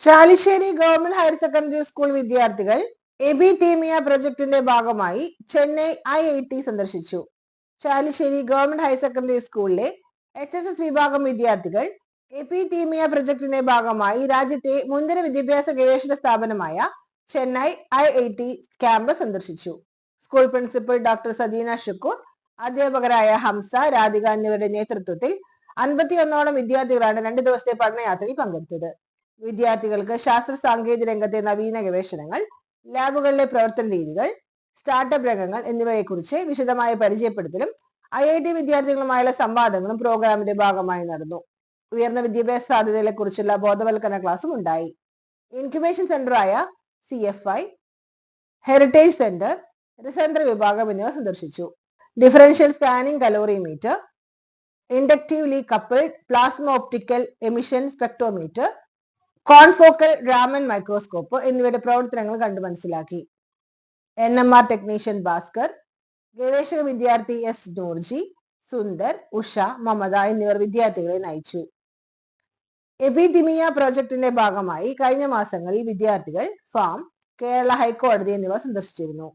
Chalissery government higher secondary school വിദ്യാർത്ഥികൾ എബിതീമിയ പ്രൊജക്ടിന്റെ ഭാഗമായി Chennai IIT സന്ദർശിച്ചു. ചാലിശ്ശേരി ഗവൺമെന്റ് ഹയർ സെക്കൻഡറി സ്കൂളിലെ HSS വിഭാഗം വിദ്യാർത്ഥികൾ എബിതീമിയ പ്രൊജക്ടിന്റെ ഭാഗമായി രാജ്യത്തെ മുൻനിര വിദ്യാഭ്യാസ ഗവേഷണ സ്ഥാപനമായ ചെന്നൈ IIT ക്യാമ്പസ് സന്ദർശിച്ചു. School principal doctor Sajeena Shukkur, അധ്യാപകരായ ഹംസ, രാധിക എന്നിവരുടെ നേതൃത്വത്തിൽ 51ഓളം വിദ്യാർത്ഥികളാണ് 2 ദിവസത്തെ പഠനയാത്രയിൽ പങ്കെടുത്തത്. വിദ്യാർത്ഥികൾക്ക് ശാസ്ത്ര സാങ്കേതിക രംഗത്തെ നവീന ഗവേഷണങ്ങൾ, ലാബുകളിലെ പ്രവർത്തന രീതികൾ, സ്റ്റാർട്ടപ്പ് രംഗങ്ങൾ എന്നിവയെക്കുറിച്ച് വിശദമായ പരിചയപ്പെടുത്തലും IIT വിദ്യാർത്ഥികളുമായുള്ള സംവാദങ്ങളും പ്രോഗ്രാമിന്റെ ഭാഗമായി നടന്നു. ഉയർന്ന വിദ്യാഭ്യാസ സാധ്യതകളെ കുറിച്ചുള്ള ബോധവൽക്കരണ ക്ലാസും ഉണ്ടായി. ഇൻക്യുബേഷൻ സെന്ററായ CFI, ഹെറിറ്റേജ് സെന്റർ, രസതന്ത്ര വിഭാഗം എന്നിവ സന്ദർശിച്ചു. Differential scanning calorimeter, ഇൻഡക്റ്റീവ്ലി coupled plasma optical emission spectrometer, confocal Raman microscope എന്നിവയുടെ പ്രവർത്തനങ്ങൾ കണ്ടു മനസ്സിലാക്കി. NMR ടെക്നീഷ്യൻ ഭാസ്കർ, ഗവേഷക വിദ്യാർത്ഥി S നൂർജി, സുന്ദർ, ഉഷ, മമത എന്നിവർ വിദ്യാർത്ഥികളെ നയിച്ചു. എബിതിമിയ പ്രോജക്ടിന്റെ ഭാഗമായി കഴിഞ്ഞ മാസങ്ങളിൽ വിദ്യാർത്ഥികൾ ഫാം, കേരള ഹൈക്കോടതി എന്നിവ സന്ദർശിച്ചിരുന്നു.